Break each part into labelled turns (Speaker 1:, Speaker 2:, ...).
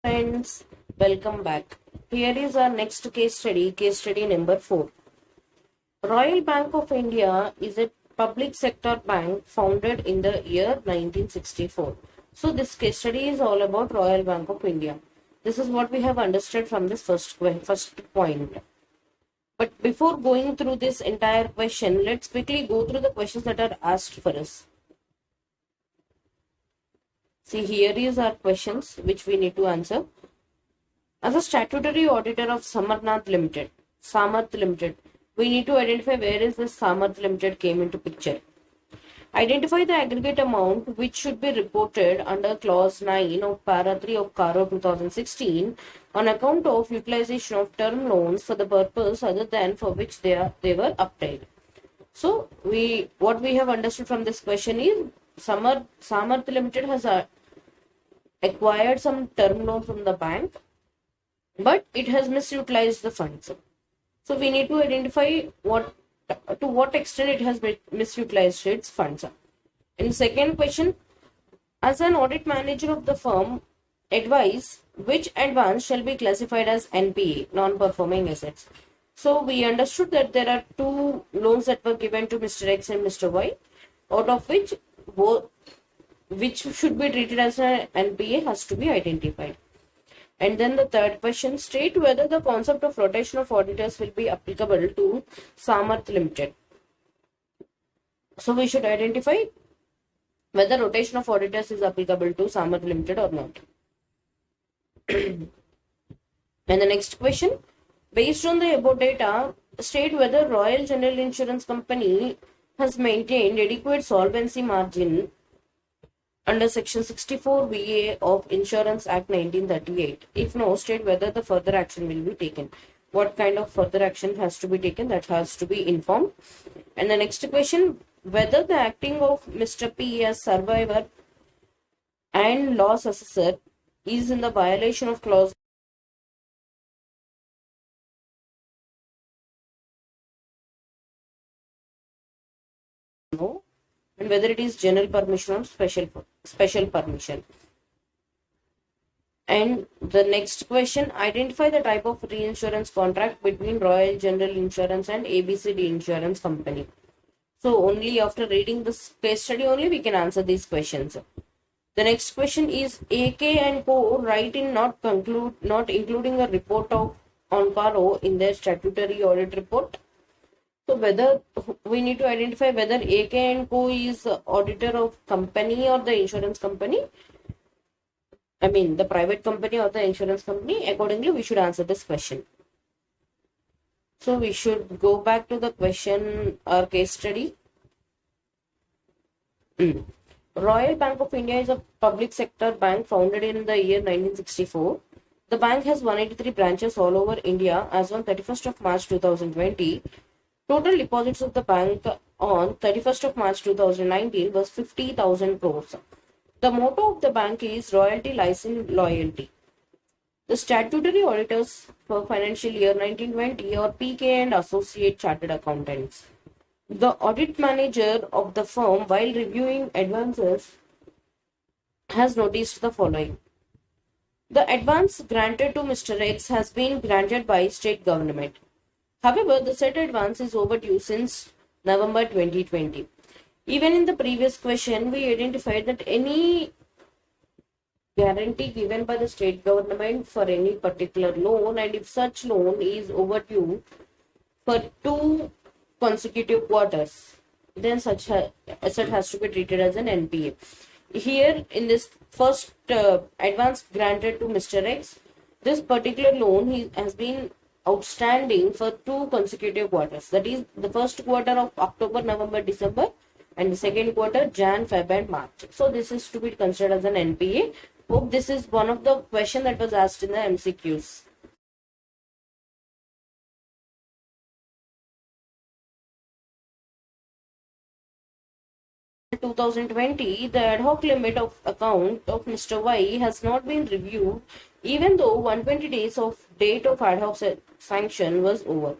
Speaker 1: Friends, welcome back. Here is our next case study number 4. Royal Bank of India is a public sector bank founded in the year 1964. So this case study is all about Royal Bank of India. This is what we have understood from this first point. But before going through this entire question, let's quickly go through the questions that are asked for us. See, here is our questions which we need to answer. As a statutory auditor of Samarth Limited, we need to identify where is this Samarth Limited came into picture. Identify the aggregate amount which should be reported under clause 9 of para 3 of CARO 2016 on account of utilization of term loans for the purpose other than for which they were obtained. So what we have understood from this question is Samarth Limited has acquired some term loan from the bank, but it has misutilized the funds. So we need to identify to what extent it has misutilized its funds. In the second question, as an audit manager of the firm, advise which advance shall be classified as NPA, non-performing assets. So we understood that there are two loans that were given to Mr. X and Mr. Y, out of which should be treated as an NPA has to be identified. And then the third question, state whether the concept of rotation of auditors will be applicable to Samarth Limited. So we should identify whether rotation of auditors is applicable to Samarth Limited or not. And the next question, based on the above data, state whether Royal General Insurance Company has maintained adequate solvency margin under section 64 VA of Insurance Act 1938. If no, state whether the further action will be taken. What kind of further action has to be taken, that has to be informed. And the next question, whether the acting of Mr. P as survivor and loss assessor is in the violation of clause no, and whether it is general permission or special permission. And the next question, identify the type of reinsurance contract between Royal General Insurance and ABCD Insurance Company. So only after reading this case study only we can answer these questions. The next question is, AK and Co. write in not including a report on CARO in their statutory audit report. So whether we need to identify whether AK and Co. is auditor of company or the insurance company. I mean the private company or the insurance company. Accordingly, we should answer this question. So we should go back to the question or case study. Royal Bank of India is a public sector bank founded in the year 1964. The bank has 183 branches all over India as on 31st of March 2020. Total deposits of the bank on 31st of March 2019 was 50,000 crores. The motto of the bank is Royalty, License, Loyalty. The statutory auditors for financial year 1920 are PK and Associate Chartered Accountants. The audit manager of the firm, while reviewing advances, has noticed the following. The advance granted to Mr. X has been granted by state government. However, the said advance is overdue since November 2020. Even in the previous question, we identified that any guarantee given by the state government for any particular loan, and if such loan is overdue for 2 consecutive quarters, then such asset has to be treated as an NPA. Here in this first advance granted to Mr. X, this particular loan has been outstanding for 2 consecutive quarters. That is the first quarter of October, November, December, and the second quarter Jan, Feb, and March. So this is to be considered as an NPA. Hope this is one of the question that was asked in the MCQs. In 2020, the ad hoc limit of account of Mr. Y has not been reviewed, even though 120 days of date of ad hoc sanction was over.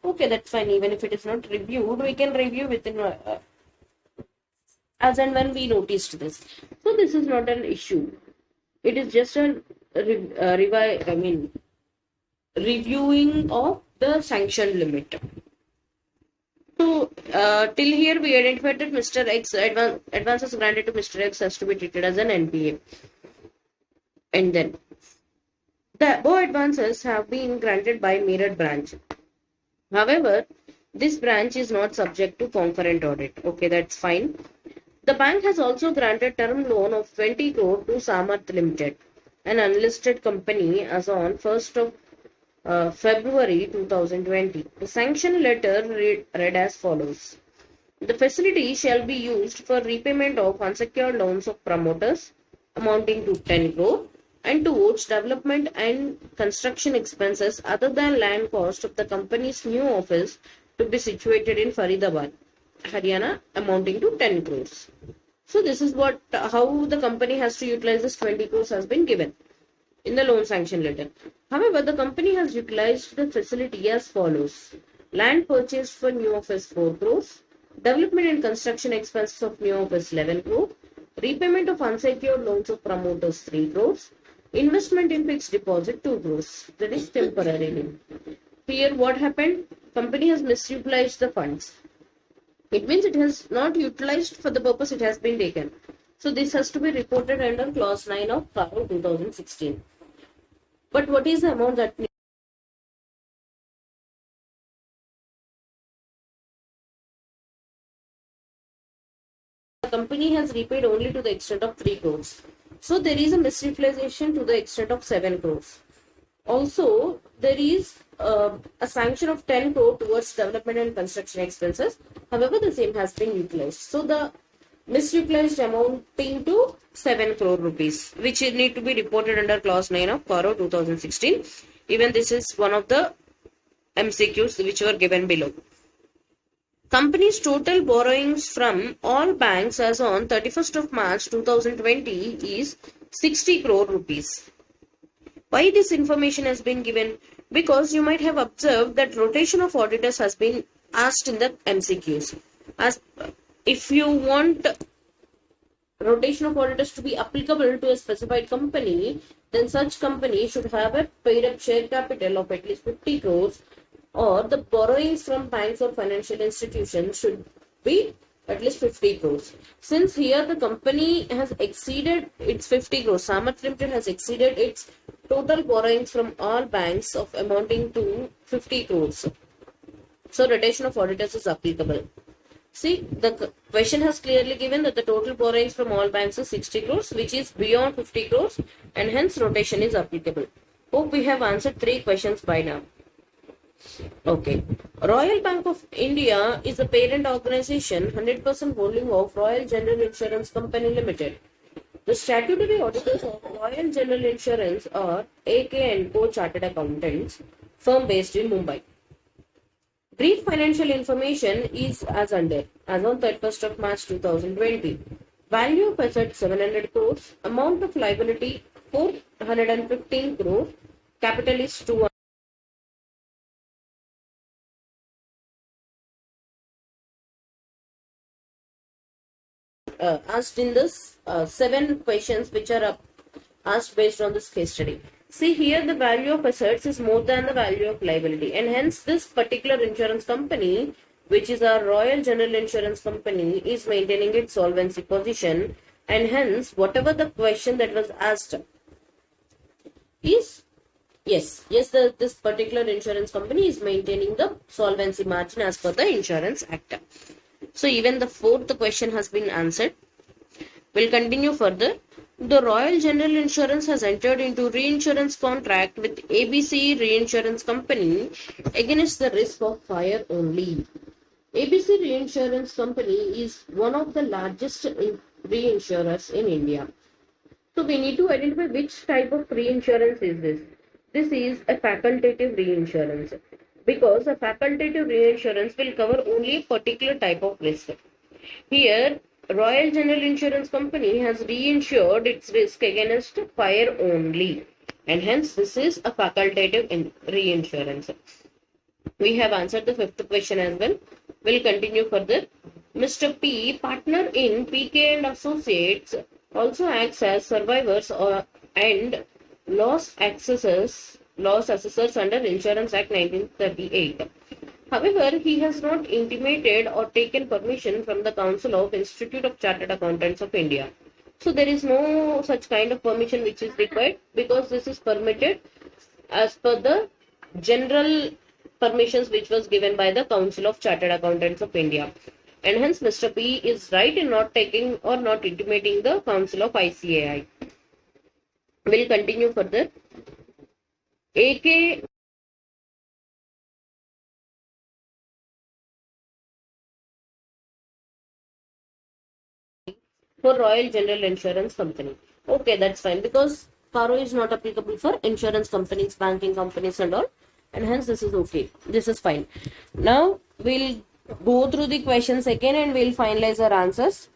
Speaker 1: Okay, that's fine. Even if it is not reviewed, we can review within as and when we noticed this. So this is not an issue. It is just a reviewing of the sanction limit. So, till here we identified that Mr. X advances granted to Mr. X has to be treated as an NPA. And then the above advances have been granted by Meerut branch. However, this branch is not subject to concurrent audit. Okay, that's fine. The bank has also granted term loan of 20 crore to Samarth Limited, an unlisted company, as on 1st of February 2020. The sanction letter read as follows. The facility shall be used for repayment of unsecured loans of promoters amounting to 10 crore and towards development and construction expenses other than land cost of the company's new office to be situated in Faridabad, Haryana, amounting to 10 crores. So this is what how the company has to utilize this 20 crores has been given in the loan sanction letter. However, the company has utilized the facility as follows. Land purchased for new office 4 crores, development and construction expenses of new office 11 crore, repayment of unsecured loans of promoters 3 crores, investment in fixed deposit 2 crores. That is temporarily. Here what happened? Company has misutilized the funds. It means it has not utilized for the purpose it has been taken. So this has to be reported under clause 9 of CARO 2016. But what is the amount that the company has repaid only to the extent of 3 crores. So there is a misutilization to the extent of 7 crores. Also, there is a sanction of 10 crore towards development and construction expenses. However, the same has been utilized. So the misutilized amounting to 7 crore rupees, which need to be reported under clause 9 of CARO 2016. Even this is one of the MCQs which were given below. Company's total borrowings from all banks as on 31st of March 2020 is 60 crore rupees. Why this information has been given? Because you might have observed that rotation of auditors has been asked in the MCQs. As if you want rotation of auditors to be applicable to a specified company, then such company should have a paid up share capital of at least 50 crores, or the borrowings from banks or financial institutions should be at least 50 crores. Since here the company has exceeded its 50 crores, Samarth Limited has exceeded its total borrowings from all banks of amounting to 50 crores. So rotation of auditors is applicable. See, the question has clearly given that the total borrowings from all banks is 60 crores, which is beyond 50 crores, and hence rotation is applicable. Hope we have answered 3 questions by now. Okay. Royal Bank of India is a parent organization 100% holding of Royal General Insurance Company Limited. The statutory auditors of Royal General Insurance are AK & Co Chartered Accountants, firm based in Mumbai. Brief financial information is as under. As on 31st of March 2020, value of assets 700 crores, amount of liability 415 crores, capital is 200. Asked in this 7 questions which are asked based on this case study. See here, the value of assets is more than the value of liability, and hence this particular insurance company, which is our Royal General Insurance Company, is maintaining its solvency position, and hence whatever the question that was asked is yes, this particular insurance company is maintaining the solvency margin as per the Insurance Act. So even the 4th question has been answered. We'll continue further. The Royal General Insurance has entered into reinsurance contract with ABC Reinsurance Company against the risk of fire only. ABC Reinsurance Company is one of the largest reinsurers in India. So we need to identify which type of reinsurance is this. This is a facultative reinsurance, because a facultative reinsurance will cover only a particular type of risk. Here, Royal General Insurance Company has reinsured its risk against fire only, and hence this is a facultative reinsurance. We have answered the 5th question as well. We'll continue further. Mr. P, partner in PK and Associates, also acts as survivors and loss assessors under Insurance Act 1938. However, he has not intimated or taken permission from the Council of Institute of Chartered Accountants of India. So there is no such kind of permission which is required, because this is permitted as per the general permissions which was given by the Council of Chartered Accountants of India. And hence Mr. P is right in not taking or not intimating the Council of ICAI. We'll continue further. AK for Royal General Insurance Company. Okay, that's fine, because Paro is not applicable for insurance companies, banking companies and all, and hence this is okay. This is fine. Now we'll go through the questions again and we'll finalize our answers.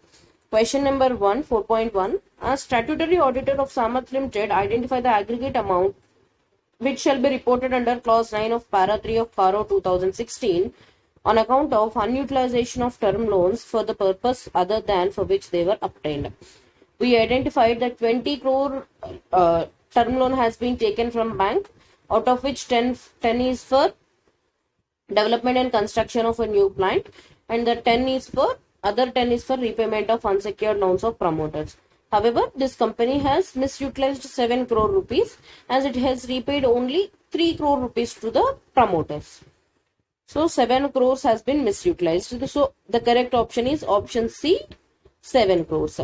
Speaker 1: Question number 1, 4.1. As statutory auditor of Samarth Limited, identify the aggregate amount which shall be reported under clause 9 of para 3 of Paro 2016 on account of unutilization of term loans for the purpose other than for which they were obtained. We identified that 20 crore term loan has been taken from bank, out of which 10 is for development and construction of a new plant, and the 10 is for repayment of unsecured loans of promoters. However, this company has misutilized 7 crore rupees as it has repaid only 3 crore rupees to the promoters. So 7 crores has been misutilized. So the correct option is option C, 7 crores.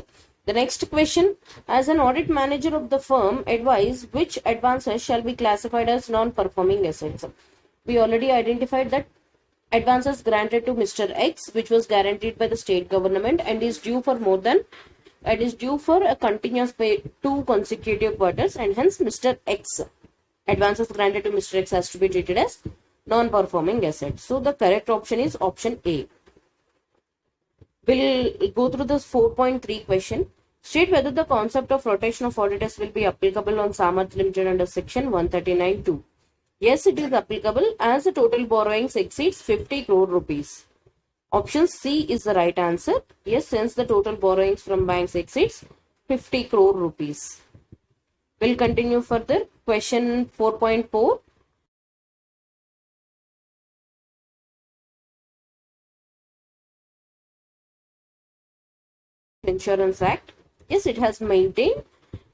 Speaker 1: The next question, as an audit manager of the firm, advise which advances shall be classified as non-performing assets. We already identified that advances granted to Mr. X, which was guaranteed by the state government and is due for a continuous pay 2 consecutive quarters, and hence Mr. X, advances granted to Mr. X has to be treated as non-performing assets. So the correct option is option A. We'll go through this 4.3 question. State whether the concept of rotation of auditors will be applicable on Samarth Limited under section 139(2). Yes, it is applicable as the total borrowings exceeds 50 crore rupees. Option C is the right answer. Yes, since the total borrowings from banks exceeds 50 crore rupees. We'll continue further. Question 4.4. Insurance Act. Yes, it has maintained.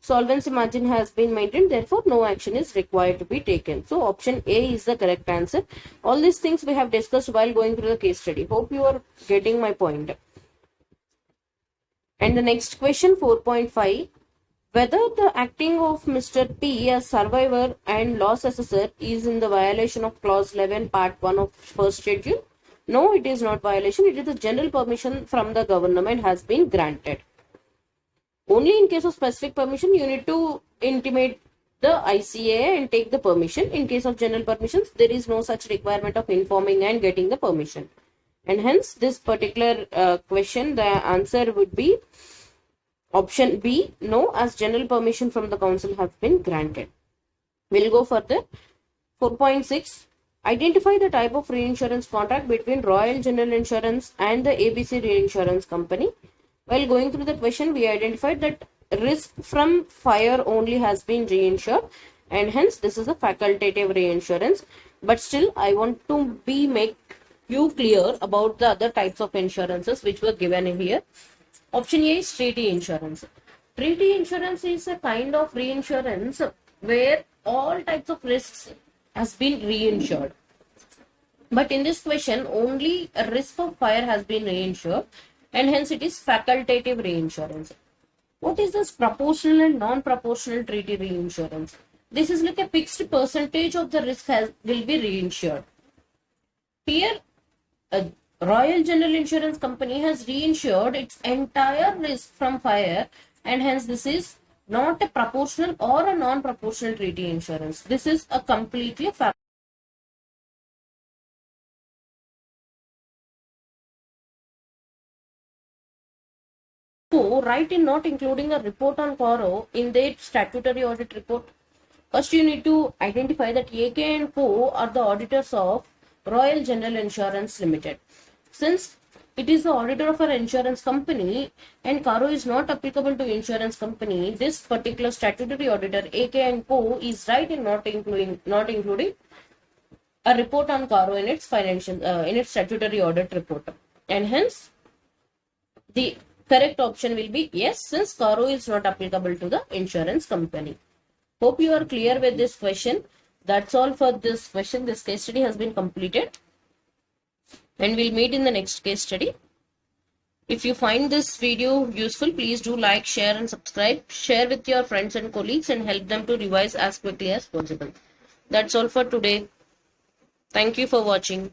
Speaker 1: Solvency margin has been maintained, therefore no action is required to be taken. So option A is the correct answer. All these things we have discussed while going through the case study. Hope you are getting my point. And the next question, 4.5. Whether the acting of Mr. P as survivor and loss assessor is in the violation of clause 11 part 1 of first schedule. No, it is not violation. It is a general permission from the government has been granted. Only in case of specific permission, you need to intimate the ICAI and take the permission. In case of general permissions, there is no such requirement of informing and getting the permission. And hence, this particular question, the answer would be option B, no, as general permission from the council has been granted. We'll go further. 4.6. Identify the type of reinsurance contract between Royal General Insurance and the ABC Reinsurance Company. While going through the question, we identified that risk from fire only has been reinsured, and hence this is a facultative reinsurance. But still, I want to make you clear about the other types of insurances which were given in here. Option A is treaty insurance. Treaty insurance is a kind of reinsurance where all types of risks has been reinsured. But in this question, only a risk of fire has been reinsured, and hence it is facultative reinsurance. What is this proportional and non-proportional treaty reinsurance? This is like a fixed percentage of the risk will be reinsured. Here, a Royal General Insurance Company has reinsured its entire risk from fire, and hence this is not a proportional or a non-proportional treaty insurance. This is a completely facultative. So, right in not including a report on Paro in their statutory audit report. First, you need to identify that AK and Co are the auditors of Royal General Insurance Limited. Since it is the auditor of an insurance company and Caro is not applicable to insurance company, this particular statutory auditor AK and Co is right in not including a report on Caro in its in its statutory audit report, and hence the correct option will be yes, since Caro is not applicable to the insurance company. Hope you are clear with this question. That's all for this question. This case study has been completed, and we'll meet in the next case study. If you find this video useful, please do like, share and subscribe. Share with your friends and colleagues and help them to revise as quickly as possible. That's all for today. Thank you for watching.